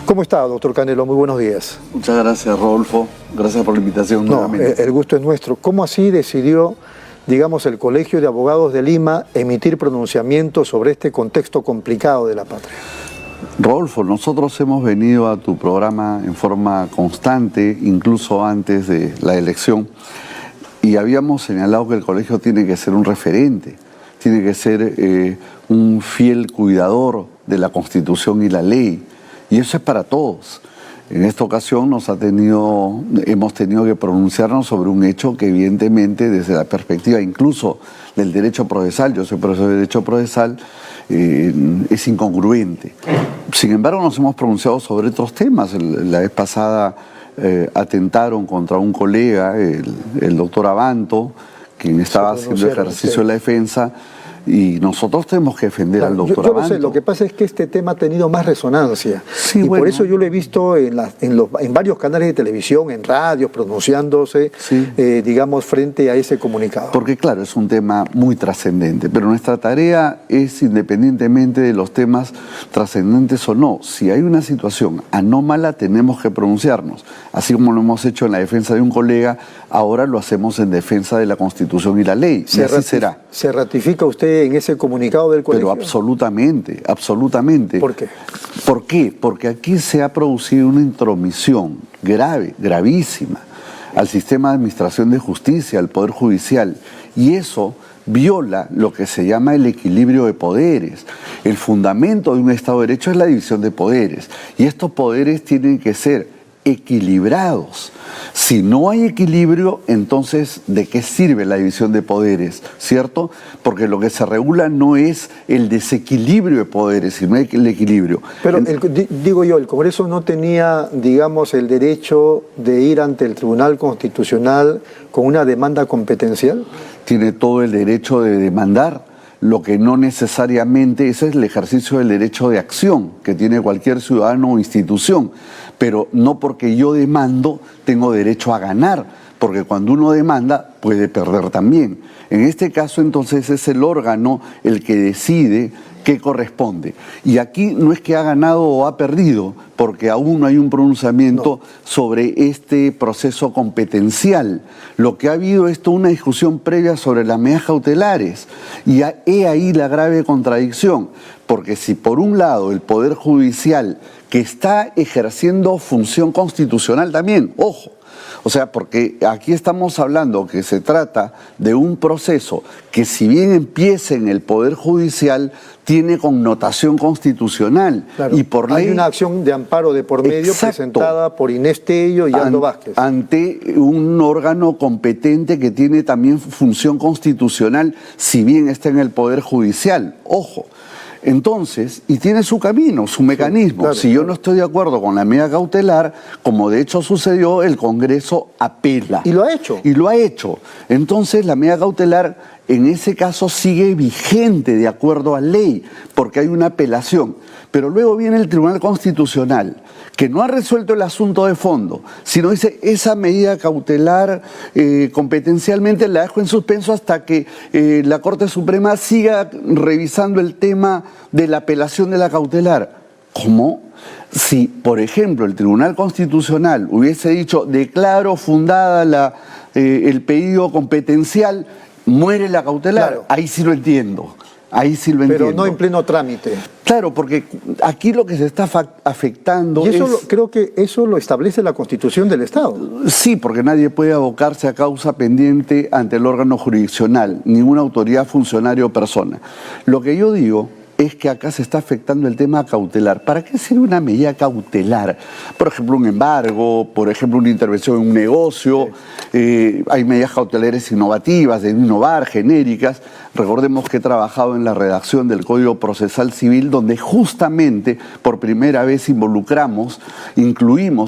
¿Cómo está, doctor Canelo? Muy buenos días. Muchas gracias, Rodolfo. Gracias por la invitación nuevamente. El gusto es nuestro. ¿Cómo así decidió, digamos, el Colegio de Abogados de Lima emitir pronunciamientos sobre este contexto complicado de la patria? Rodolfo, nosotros hemos venido a tu programa en forma constante, incluso antes de la elección, y habíamos señalado que el colegio tiene que ser un referente, tiene que ser un fiel cuidador de la Constitución y la ley, y eso es para todos. En esta ocasión hemos tenido que pronunciarnos sobre un hecho que evidentemente desde la perspectiva incluso del derecho procesal, yo soy profesor de derecho procesal, es incongruente. Sin embargo, nos hemos pronunciado sobre otros temas. La vez pasada atentaron contra un colega, el doctor Abanto, quien estaba haciendo ejercicio de la defensa, y nosotros tenemos que defender al doctor Yo Abanto. lo sé, lo que pasa es que este tema ha tenido más resonancia. Sí, y bueno, por eso yo lo he visto en varios canales de televisión, en radios, pronunciándose, sí, digamos, frente a ese comunicado. Porque claro, es un tema muy trascendente, pero nuestra tarea es, independientemente de los temas trascendentes o no, si hay una situación anómala, tenemos que pronunciarnos. Así como lo hemos hecho en la defensa de un colega, ahora lo hacemos en defensa de la Constitución y la ley. Y así será. ¿Se ratifica usted en ese comunicado del colegio? Pero absolutamente, absolutamente. ¿Por qué? ¿Por qué? Porque aquí se ha producido una intromisión grave, gravísima, al sistema de administración de justicia, al Poder Judicial, y eso viola lo que se llama el equilibrio de poderes. El fundamento de un Estado de Derecho es la división de poderes, y estos poderes tienen que ser equilibrados. Si no hay equilibrio, entonces ¿de qué sirve la división de poderes? ¿Cierto? Porque lo que se regula no es el desequilibrio de poderes, sino el equilibrio. Pero digo yo, el Congreso no tenía, digamos, el derecho de ir ante el Tribunal Constitucional con una demanda competencial. Tiene todo el derecho de demandar. Lo que no necesariamente, ese es el ejercicio del derecho de acción que tiene cualquier ciudadano o institución, pero no porque yo demando tengo derecho a ganar, porque cuando uno demanda puede perder también. En este caso entonces es el órgano el que decide qué corresponde. Y aquí no es que ha ganado o ha perdido, porque aún no hay un pronunciamiento sobre este proceso competencial. Lo que ha habido es toda una discusión previa sobre las medidas cautelares. Y he ahí la grave contradicción, porque si por un lado el Poder Judicial, que está ejerciendo función constitucional también, ojo, o sea, porque aquí estamos hablando que se trata de un proceso que si bien empieza en el Poder Judicial, tiene connotación constitucional. Claro, y por ley, hay una acción de amparo de por medio presentada por Inés Tello y Aldo Vázquez. Ante un órgano competente que tiene también función constitucional, si bien está en el Poder Judicial. Ojo. Entonces, y tiene su camino, su mecanismo. Claro, si yo no estoy de acuerdo con la medida cautelar, como de hecho sucedió, el Congreso apela. Y lo ha hecho. Y lo ha hecho. Entonces, la medida cautelar en ese caso sigue vigente de acuerdo a ley, porque hay una apelación. Pero luego viene el Tribunal Constitucional, que no ha resuelto el asunto de fondo, sino dice, esa medida cautelar competencialmente la dejo en suspenso hasta que la Corte Suprema siga revisando el tema de la apelación de la cautelar. ¿Cómo? Si, por ejemplo, el Tribunal Constitucional hubiese dicho, declaro fundada el pedido competencial, muere la cautelar, claro, ahí sí lo entiendo. Ahí sí lo entiendo. Pero no en pleno trámite. Claro, porque aquí lo que se está afectando y eso creo que eso lo establece la Constitución del Estado. Sí, porque nadie puede abocarse a causa pendiente ante el órgano jurisdiccional, ninguna autoridad, funcionario o persona. Lo que yo digo es que acá se está afectando el tema cautelar. ¿Para qué sirve una medida cautelar? Por ejemplo, un embargo, por ejemplo, una intervención en un negocio. Hay medidas cautelares innovativas, de innovar, genéricas. Recordemos que he trabajado en la redacción del Código Procesal Civil, donde justamente por primera vez incluimos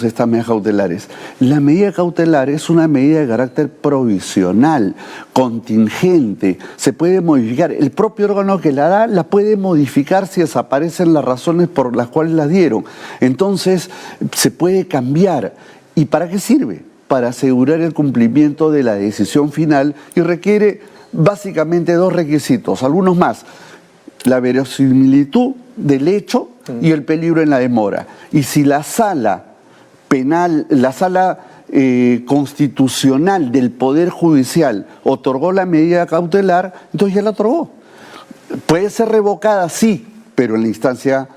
estas medidas cautelares. La medida cautelar es una medida de carácter provisional, contingente, se puede modificar. El propio órgano que la da la puede modificar si desaparecen las razones por las cuales la dieron. Entonces, se puede cambiar. ¿Y para qué sirve? Para asegurar el cumplimiento de la decisión final y requiere básicamente dos requisitos, algunos más. La verosimilitud del hecho y el peligro en la demora. Y si la sala penal, la sala constitucional del Poder Judicial otorgó la medida cautelar, entonces ya la otorgó. Puede ser revocada, sí, pero en la instancia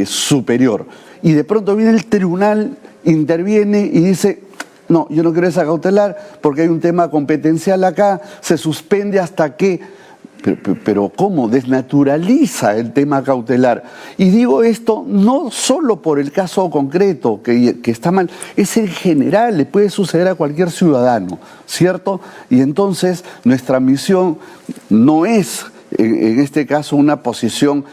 superior. Y de pronto viene el tribunal, interviene y dice, no, yo no quiero esa cautelar porque hay un tema competencial acá, se suspende hasta que... Pero ¿cómo? Desnaturaliza el tema cautelar. Y digo esto no solo por el caso concreto, que está mal, es en general, le puede suceder a cualquier ciudadano, ¿cierto? Y entonces nuestra misión no es, en este caso, una posición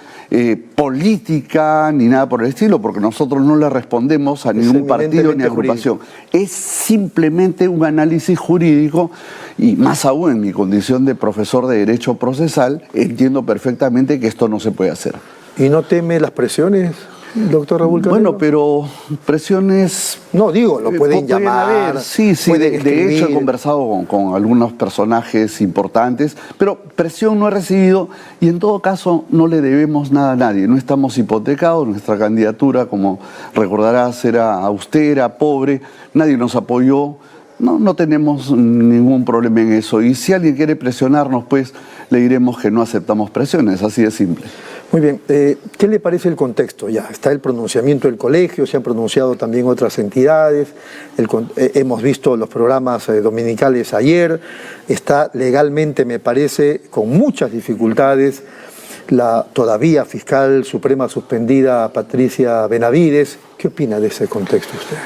política ni nada por el estilo, porque nosotros no le respondemos a ningún partido ni agrupación. Es simplemente un análisis jurídico y más aún en mi condición de profesor de Derecho Procesal, entiendo perfectamente que esto no se puede hacer. ¿Y no teme las presiones, doctor Raúl Carrero? Bueno, pero presiones... No, digo, lo pueden llamar. Haber. Sí, de hecho he conversado con algunos personajes importantes, pero presión no he recibido y en todo caso no le debemos nada a nadie. No estamos hipotecados, nuestra candidatura, como recordarás, era austera, pobre, nadie nos apoyó. No tenemos ningún problema en eso. Y si alguien quiere presionarnos, pues le diremos que no aceptamos presiones, así de simple. Muy bien, ¿qué le parece el contexto? Ya está el pronunciamiento del colegio, se han pronunciado también otras entidades, hemos visto los programas dominicales ayer, está legalmente, me parece, con muchas dificultades, la todavía fiscal suprema suspendida Patricia Benavides. ¿Qué opina de ese contexto usted?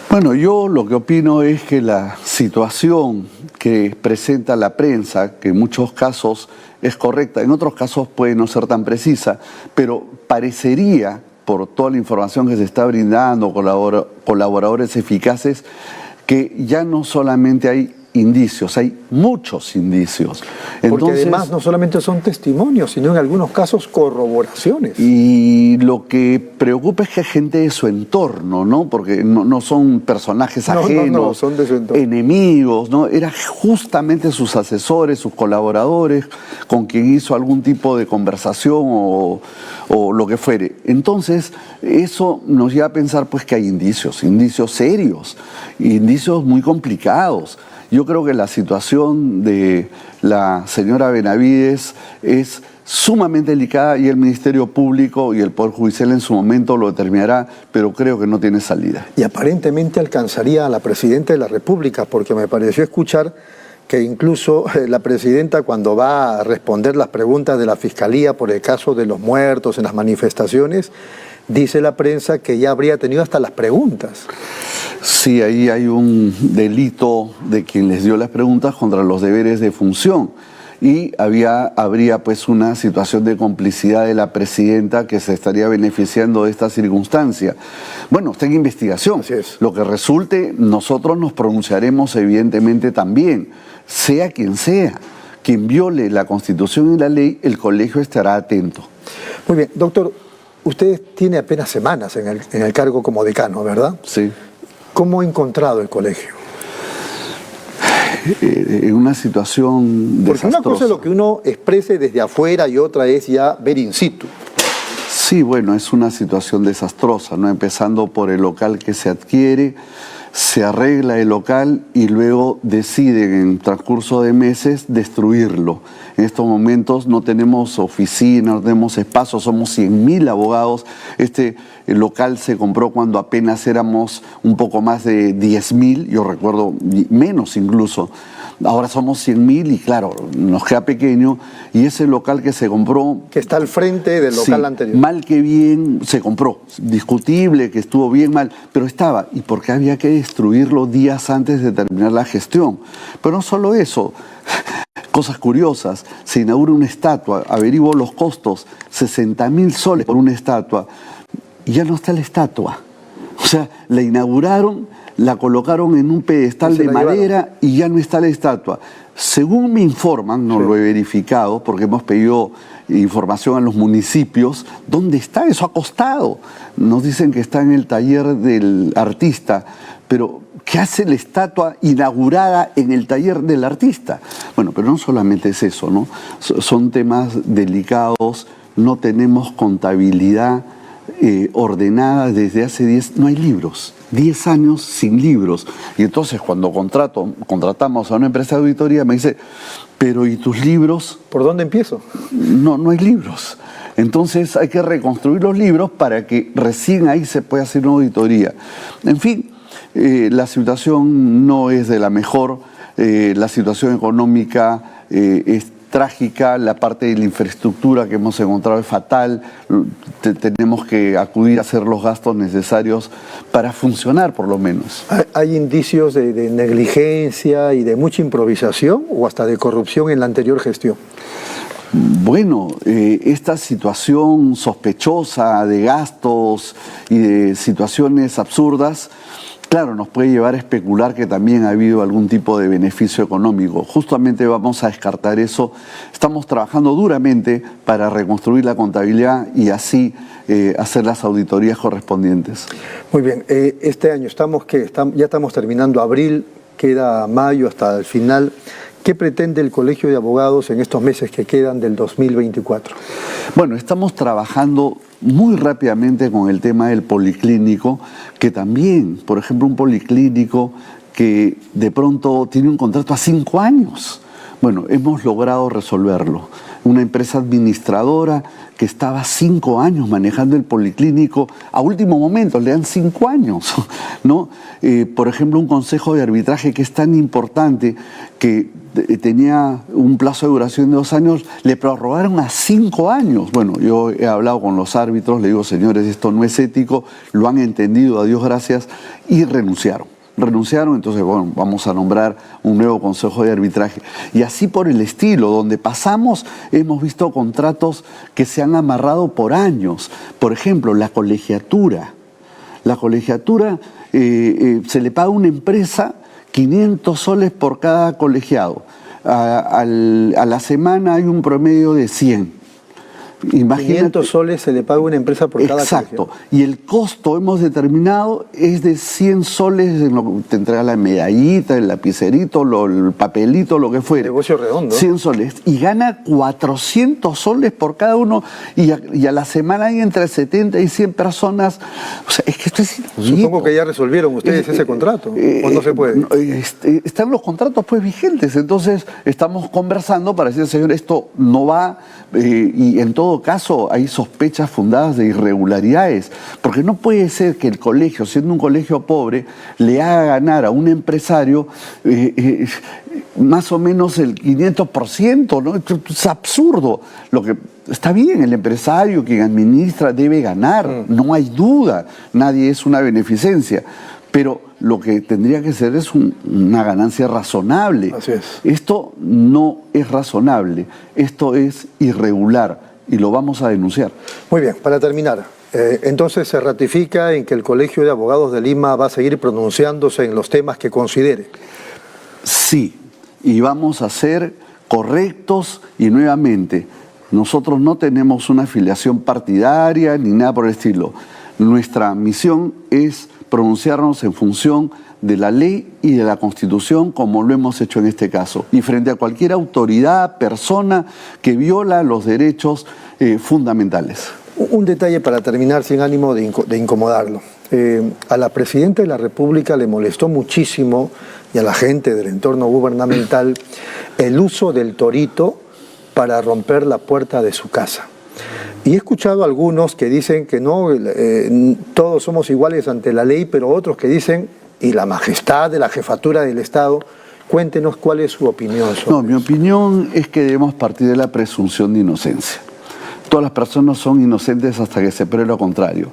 Bueno, yo lo que opino es que la situación que presenta la prensa, que en muchos casos es correcta, en otros casos puede no ser tan precisa, pero parecería, por toda la información que se está brindando, colaboradores eficaces, que ya no solamente hay indicios, hay muchos indicios. Porque entonces, además no solamente son testimonios, sino en algunos casos corroboraciones. Y lo que preocupa es que hay gente de su entorno, ¿no? Porque no son personajes ajenos, no, son de su entorno. Enemigos, ¿no? Eran justamente sus asesores, sus colaboradores, con quien hizo algún tipo de conversación o lo que fuere. Entonces, eso nos lleva a pensar pues que hay indicios serios, indicios muy complicados. Yo creo que la situación de la señora Benavides es sumamente delicada y el Ministerio Público y el Poder Judicial en su momento lo determinará, pero creo que no tiene salida. Y aparentemente alcanzaría a la Presidenta de la República, porque me pareció escuchar que incluso la Presidenta, cuando va a responder las preguntas de la Fiscalía por el caso de los muertos en las manifestaciones, dice la prensa que ya habría tenido hasta las preguntas. Sí, ahí hay un delito de quien les dio las preguntas contra los deberes de función. Y habría pues una situación de complicidad de la Presidenta que se estaría beneficiando de esta circunstancia. Bueno, está en investigación. Así es. Lo que resulte, nosotros nos pronunciaremos evidentemente también, sea quien sea. Quien viole la Constitución y la ley, el colegio estará atento. Muy bien, doctor, usted tiene apenas semanas en el cargo como decano, ¿verdad? Sí. ¿Cómo ha encontrado el colegio? En una situación desastrosa. Porque una cosa es lo que uno exprese desde afuera y otra es ya ver in situ. Sí, bueno, es una situación desastrosa, ¿no? Empezando por el local que se adquiere, se arregla el local y luego deciden en transcurso de meses destruirlo. En estos momentos no tenemos oficina, no tenemos espacio, somos 100.000 abogados. El local se compró cuando apenas éramos un poco más de 10.000, yo recuerdo menos incluso. Ahora somos 100.000 y claro, nos queda pequeño y ese local que se compró... Que está al frente del local anterior. Mal que bien se compró, discutible, que estuvo bien mal, pero estaba. ¿Y por qué había que destruirlo días antes de terminar la gestión? Pero no solo eso, cosas curiosas, se inaugura una estatua, averiguo los costos, 60.000 soles por una estatua, y ya no está la estatua. O sea, la inauguraron, la colocaron en un pedestal de madera y ya no está la estatua. Según me informan, no lo he verificado porque hemos pedido información a los municipios, ¿dónde está? Eso ha costado. Nos dicen que está en el taller del artista, pero ¿qué hace la estatua inaugurada en el taller del artista? Bueno, pero no solamente es eso, ¿no? Son temas delicados, no tenemos contabilidad ordenada desde hace 10, no hay libros, 10 años sin libros. Y entonces cuando contratamos a una empresa de auditoría me dice, pero ¿y tus libros? ¿Por dónde empiezo? No hay libros. Entonces hay que reconstruir los libros para que recién ahí se pueda hacer una auditoría. En fin, la situación no es de la mejor, la situación económica es trágica, la parte de la infraestructura que hemos encontrado es fatal, tenemos que acudir a hacer los gastos necesarios para funcionar por lo menos. ¿Hay indicios de negligencia y de mucha improvisación o hasta de corrupción en la anterior gestión? Bueno, esta situación sospechosa de gastos y de situaciones absurdas, claro, nos puede llevar a especular que también ha habido algún tipo de beneficio económico. Justamente vamos a descartar eso. Estamos trabajando duramente para reconstruir la contabilidad y así hacer las auditorías correspondientes. Muy bien, este año ya estamos terminando abril, queda mayo hasta el final. ¿Qué pretende el Colegio de Abogados en estos meses que quedan del 2024? Bueno, estamos trabajando muy rápidamente con el tema del policlínico, que también, por ejemplo, un policlínico que de pronto tiene un contrato a 5 años. Bueno, hemos logrado resolverlo. Una empresa administradora que estaba 5 años manejando el policlínico, a último momento le dan 5 años, ¿no? Por ejemplo, un consejo de arbitraje que es tan importante que tenía un plazo de duración de 2 años, le prorrogaron a 5 años. Bueno, yo he hablado con los árbitros, le digo, señores, esto no es ético, lo han entendido, a Dios gracias, y renunciaron. Entonces, bueno, vamos a nombrar un nuevo consejo de arbitraje. Y así por el estilo, donde pasamos, hemos visto contratos que se han amarrado por años. Por ejemplo, la colegiatura. La colegiatura se le paga a una empresa 500 soles por cada colegiado. A la semana hay un promedio de 100. Imagínate, 500 soles se le paga a una empresa por cada colegiado. Exacto. Y el costo, hemos determinado, es de 100 soles, en lo que te entrega la medallita, el lapicerito, el papelito, lo que fuere. Negocio redondo. 100 soles. Y gana 400 soles por cada uno. Y a la semana hay entre 70 y 100 personas. O sea, es que esto es inaudito. Supongo que ya resolvieron ustedes ese contrato. ¿O no se puede? Están los contratos pues vigentes. Entonces estamos conversando para decir, señor, esto no va. Y en todo caso hay sospechas fundadas de irregularidades, porque no puede ser que el colegio, siendo un colegio pobre, le haga ganar a un empresario más o menos el 500%, ¿no? Es absurdo. Lo que está bien, el empresario, quien administra, debe ganar, no hay duda, nadie es una beneficencia, pero lo que tendría que ser es una ganancia razonable. Así es. Esto no es razonable, esto es irregular y lo vamos a denunciar. Muy bien, para terminar, entonces se ratifica en que el Colegio de Abogados de Lima va a seguir pronunciándose en los temas que considere. Sí, y vamos a ser correctos y nuevamente, nosotros no tenemos una afiliación partidaria ni nada por el estilo. Nuestra misión es pronunciarnos en función de la ley y de la Constitución, como lo hemos hecho en este caso, y frente a cualquier autoridad, persona que viola los derechos fundamentales. Un detalle para terminar, sin ánimo de incomodarlo. A la Presidenta de la República le molestó muchísimo, y a la gente del entorno gubernamental, el uso del torito para romper la puerta de su casa. Y he escuchado a algunos que dicen que no, todos somos iguales ante la ley, pero otros que dicen, y la majestad de la jefatura del Estado. Cuéntenos cuál es su opinión sobre No, mi opinión es que debemos partir de la presunción de inocencia. Todas las personas son inocentes hasta que se pruebe lo contrario.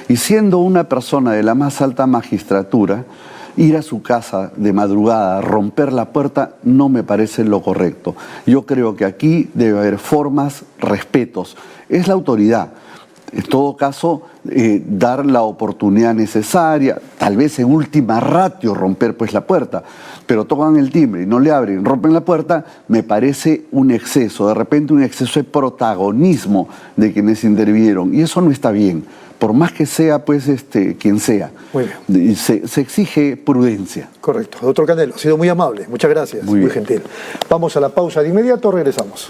Y siendo una persona de la más alta magistratura, ir a su casa de madrugada, romper la puerta, no me parece lo correcto. Yo creo que aquí debe haber formas, respetos. Es la autoridad. En todo caso, dar la oportunidad necesaria, tal vez en última ratio romper pues la puerta, pero tocan el timbre y no le abren, rompen la puerta, me parece un exceso, de repente un exceso de protagonismo de quienes intervinieron, y eso no está bien, por más que sea pues quien sea. Muy bien. Se exige prudencia. Correcto. Doctor Candelo, ha sido muy amable, muchas gracias, muy gentil. Vamos a la pausa, de inmediato regresamos.